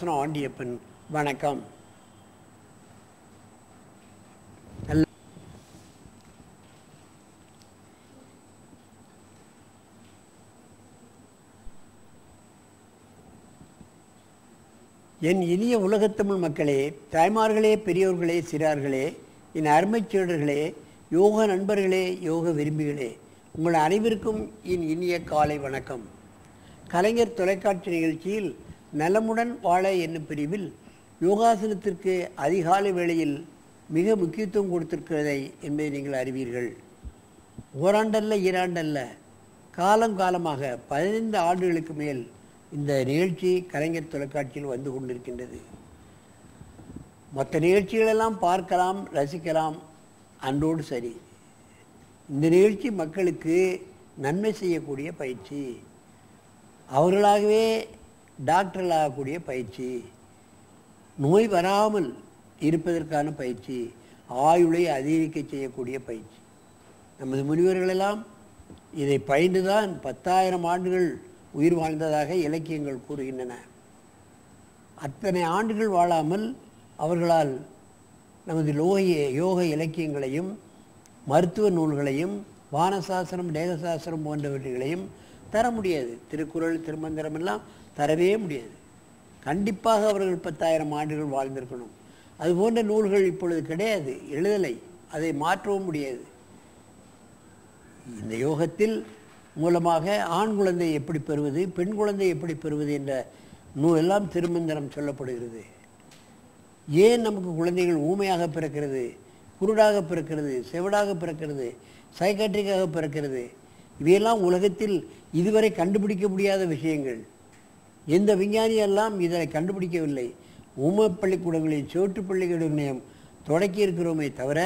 ஆண்டியப்பன் வணக்கம். என் இனிய உலகத்தமிழ் மக்களே, தாய்மார்களே, பெரியோர்களே, சிறார்களே, என் அருமைச் சீடர்களே, யோக நண்பர்களே, யோக விரும்பிகளே, உங்கள் அனைவருக்கும் என் இனிய காலை வணக்கம். கலைஞர் தொலைக்காட்சி நிகழ்ச்சியில் நலமுடன் வாழ என்னும் பிரிவில் யோகாசனத்திற்கு அதிகாலை வேளையில் மிக முக்கியத்துவம் கொடுத்திருக்கிறதை என்பதை நீங்கள் அறிவீர்கள். ஓராண்டல்ல ஈராண்டல்ல, காலமாக 15 ஆண்டுகளுக்கு மேல் இந்த நிகழ்ச்சி கலைஞர் தொலைக்காட்சியில் வந்து கொண்டிருக்கின்றது. மற்ற நிகழ்ச்சிகளெல்லாம் பார்க்கலாம், ரசிக்கலாம், அன்றோடு சரி. இந்த நிகழ்ச்சி மக்களுக்கு நன்மை செய்யக்கூடிய பயிற்சி, அவர்களாகவே டாக்டர்களாகக்கூடிய பயிற்சி, நோய் வராமல் இருப்பதற்கான பயிற்சி, ஆயுளை அதிகரிக்க செய்யக்கூடிய பயிற்சி. நமது முனிவர்களெல்லாம் இதை பயின்றுதான் 10,000 ஆண்டுகள் உயிர் வாழ்ந்ததாக இலக்கியங்கள் கூறுகின்றன. அத்தனை ஆண்டுகள் வாழாமல் அவர்களால் நமது யோக இலக்கியங்களையும் மருத்துவ நூல்களையும் வானசாஸ்திரம் தேகசாஸ்திரம் போன்றவர்களையும் தர முடியாது. திருக்குறள் திருமந்திரம் எல்லாம் தரவே முடியாது. கண்டிப்பாக அவர்கள் 10,000 ஆண்டுகள் வாழ்ந்திருக்கணும். அதுபோன்ற நூல்கள் இப்பொழுது கிடையாது, எழுதலை, அதை மாற்றவும் முடியாது. இந்த யோகத்தில் மூலமாக ஆண் குழந்தை எப்படி பெறுவது, பெண் குழந்தை எப்படி பெறுவது என்ற நூலெல்லாம் திருமந்திரம் சொல்லப்படுகிறது. ஏன் நமக்கு குழந்தைகள் ஊமையாக பிறக்கிறது, குருடாக பிறக்கிறது, செவிடாக பிறக்கிறது, சைக்காட்ரிக்காக பிறக்கிறது, இவையெல்லாம் உலகத்தில் இதுவரை கண்டுபிடிக்க முடியாத விஷயங்கள். எந்த விஞ்ஞானியெல்லாம் இதை கண்டுபிடிக்கவில்லை. ஊமை பள்ளிக்கூடங்களில் சோற்று பள்ளிக்கூடங்களையும் தொடக்கி இருக்கிறோமே தவிர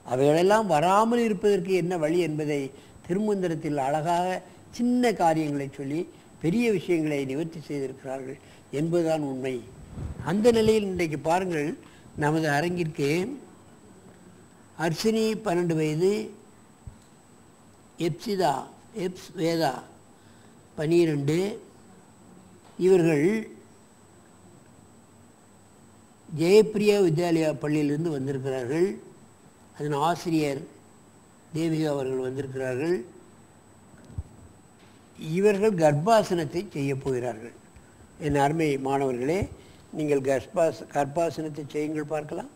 அவைகளெல்லாம் வராமல் இருப்பதற்கு என்ன வழி என்பதை திருமந்திரத்தில் அழகாக சின்ன காரியங்களை சொல்லி பெரிய விஷயங்களை நிவர்த்தி செய்திருக்கிறார்கள் என்பதுதான் உண்மை. அந்த நிலையில் இன்றைக்கு பாருங்கள், நமது அரங்கிற்கு அர்ச்சினி 12 வயது, எப்ஸ் வேதா 12, இவர்கள் ஜெயப்பிரியா வித்யாலயா பள்ளியிலிருந்து வந்திருக்கிறார்கள். அதன் ஆசிரியர் தேவிகா அவர்கள் வந்திருக்கிறார்கள். இவர்கள் கர்ப்பாசனத்தை செய்ய போகிறார்கள். என் அருமை மாணவர்களே, நீங்கள் கர்ப்பாசனத்தை செய்யுங்கள் பார்க்கலாம்.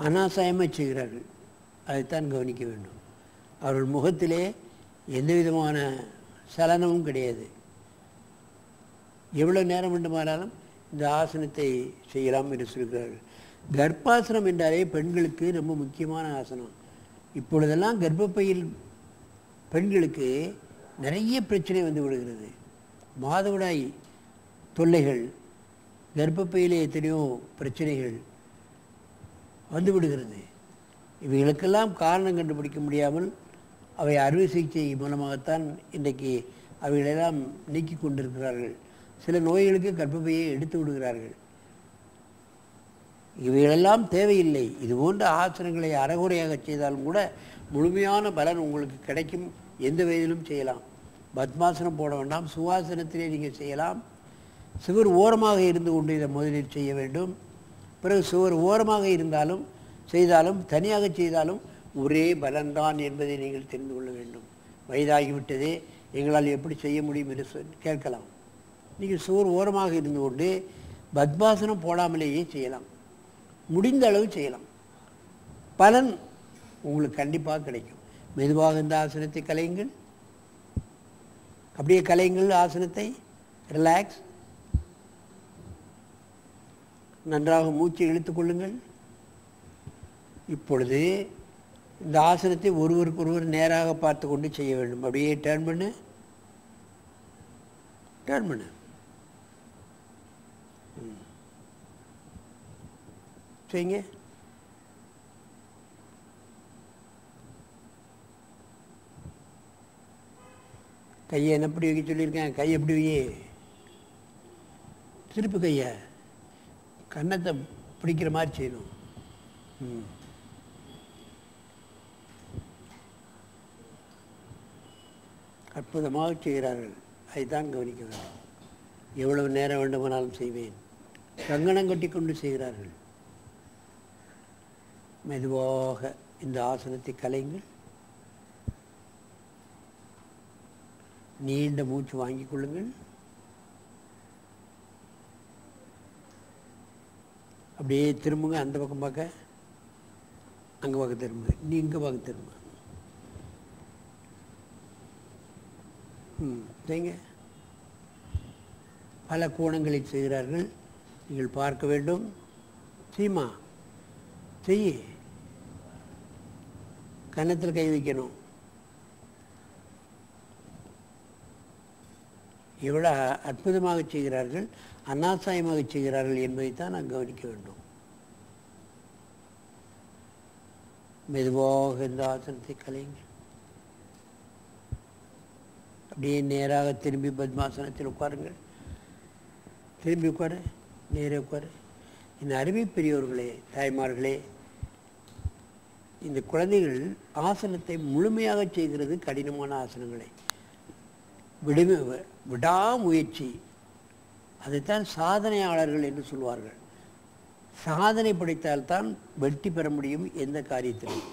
அனாசாயமாக செய்கிறார்கள், அதைத்தான் கவனிக்க வேண்டும். அவர்கள் முகத்திலே எந்த விதமான சலனமும் கிடையாது. எவ்வளோ நேரம் வேண்டுமானாலும் இந்த ஆசனத்தை செய்யலாம் என்று சொல்கிறார்கள். கர்ப்பாசனம் என்றாலே பெண்களுக்கு ரொம்ப முக்கியமான ஆசனம். இப்பொழுதெல்லாம் கர்ப்பப்பையில் பெண்களுக்கு நிறைய பிரச்சனை வந்து விடுகிறது. மாதவிடாய் தொல்லைகள், கர்ப்பப்பையிலே எத்தனையோ பிரச்சனைகள் வந்து விடுகிறது. இவைகளுக்கெல்லாம் காரணம் கண்டுபிடிக்க முடியாமல் அவை அறுவை சிகிச்சை மூலமாகத்தான் இன்றைக்கு அவைகளெல்லாம் நீக்கி கொண்டிருக்கிறார்கள். சில நோய்களுக்கு கர்ப்பப்பையை எடுத்து விடுகிறார்கள். இவைகளெல்லாம் தேவையில்லை. இதுபோன்ற ஆசனங்களை அறகுறையாக செய்தாலும் கூட முழுமையான பலன் உங்களுக்கு கிடைக்கும். எந்த வயதிலும் செய்யலாம். பத்மாசனம் போட வேண்டாம், சுவாசனத்திலே நீங்கள் செய்யலாம். சுவர் ஓரமாக இருந்து கொண்டு இதை முதலில் செய்ய வேண்டும். பிறகு சுவர் ஓரமாக செய்தாலும் தனியாக செய்தாலும் ஒரே பலன்தான் என்பதை நீங்கள் தெரிந்து கொள்ள வேண்டும். வயதாகிவிட்டதே, எங்களால் எப்படி செய்ய முடியும் என்று கேட்கலாம். நீங்கள் சுவர் ஓரமாக இருந்து கொண்டு பத்மாசனம் போடாமலேயே செய்யலாம். முடிந்த அளவு செய்யலாம். பலன் உங்களுக்கு கண்டிப்பாக கிடைக்கும். மெதுவாக இந்த ஆசனத்தை கலையுங்கள். அப்படியே கலையுங்கள் ஆசனத்தை. ரிலாக்ஸ். நன்றாக மூச்சை இழுத்துக்கொள்ளுங்கள். இப்பொழுது இந்த ஆசனத்தை ஒருவருக்கொருவர் நேராக பார்த்து கொண்டு செய்ய வேண்டும். அப்படியே டேர்ன் பண்ணு. செய்யுங்க. கையை என்ன எப்படி வைக்க சொல்லியிருக்கேன்? கை எப்படி வையே, திருப்பி கையை கன்னத்தை பிடிக்கிற மாதிரி செய்யணும். அற்புதமாக செய்கிறார்கள். அதைத்தான் கவனிக்க வேண்டும். எவ்வளவு நேரம் வேண்டுமானாலும் செய்வேன். கங்கணம் கட்டி கொண்டு செய்கிறார்கள். மெதுவாக இந்த ஆசனத்தை கலைங்கள். நீண்ட மூச்சு வாங்கிக் கொள்ளுங்கள். அப்படியே திரும்புங்க. அந்த பக்கம் பார்க்க, அங்கே பார்க்க திரும்புங்க. நீ இங்கே பார்க்க திரும்ப. செய்யுங்க. பல கோணங்களில் செய்கிறார்கள். நீங்கள் பார்க்க வேண்டும். சீமா செய்ய. கன்னத்தில் கை வைக்கணும். எவ்வளோ அற்புதமாக செய்கிறார்கள், அநாசாயமாக செய்கிறார்கள் என்பதைத்தான் நான் கவனிக்க வேண்டும். மெதுவாக இந்த ஆசனத்தை கலையுங்கள். அப்படியே நேராக திரும்பி பத்மாசனத்தில் உட்காருங்கள். திரும்பி உட்கார, நேரே உட்கார. இந்த அருமை பெரியோர்களே, தாய்மார்களே, இந்த குழந்தைகள் ஆசனத்தை முழுமையாக செய்கிறது கடினமான ஆசனங்களை. விடாமுயற்சி, அதைத்தான் சாதனையாளர்கள் என்று சொல்வார்கள். சாதனை படைத்தால்தான் வெற்றி பெற முடியும் எந்த காரியத்திலும்.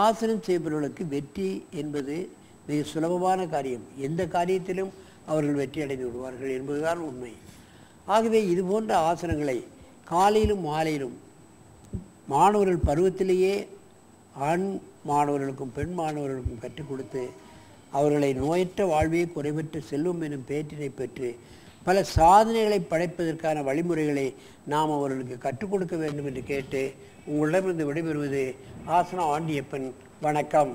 ஆசனம் செய்பவர்களுக்கு வெற்றி என்பது மிக சுலபமான காரியம். எந்த காரியத்திலும் அவர்கள் வெற்றி அடைந்து விடுவார்கள் என்பதுதான் உண்மை. ஆகவே இது போன்ற ஆசனங்களை காலையிலும் மாலையிலும் மாணவர்கள் பருவத்திலேயே ஆண் மாணவர்களுக்கும் பெண் மாணவர்களுக்கும் கற்றுக் கொடுத்து அவர்களை நோயற்ற வாழ்வே குறைவற்ற செல்வம் எனும் பேற்றினை பெற்று பல சாதனைகளை படைப்பதற்கான வழிமுறைகளை நாம் அவர்களுக்கு கற்றுக் கொடுக்க வேண்டும் என்று கேட்டு உங்களிடமிருந்து விடைபெறுவது ஆசனா ஆண்டியப்பன். வணக்கம்.